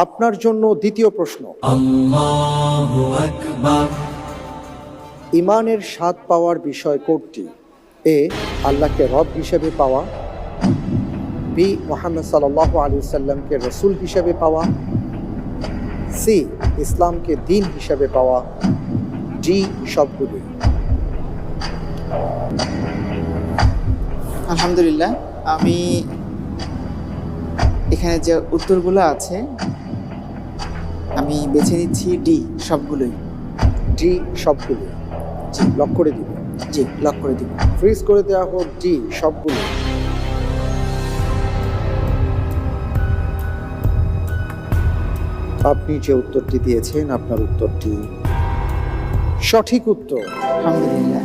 আপনার জন্য দ্বিতীয় প্রশ্ন, আল্লাহু আকবার। ইমানের স্বাদ পাওয়ার বিষয় কোনটি? এ, আল্লাহকে রব হিসেবে পাওয়া, বি, মুহাম্মদ সাল্লাল্লাহু আলাইহি সাল্লামকে রসুল হিসেবে পাওয়া, সি, ইসলামকে দিন হিসেবে পাওয়া, ডি, সবগুলি। আলহামদুলিল্লাহ, আমি এখানে যে উত্তরগুলো আছে আমি বেছে নিচ্ছি ডি, সবগুলোই। ডি, সবগুলি। জি, লক করে দিব। জি, লক করে দিব। ফ্রিজ করে দেওয়া হোক ডি, সবগুলি। আপনি যে উত্তরটি দিয়েছেন আপনার উত্তরটি সঠিক উত্তর। আলহামদুলিল্লাহ।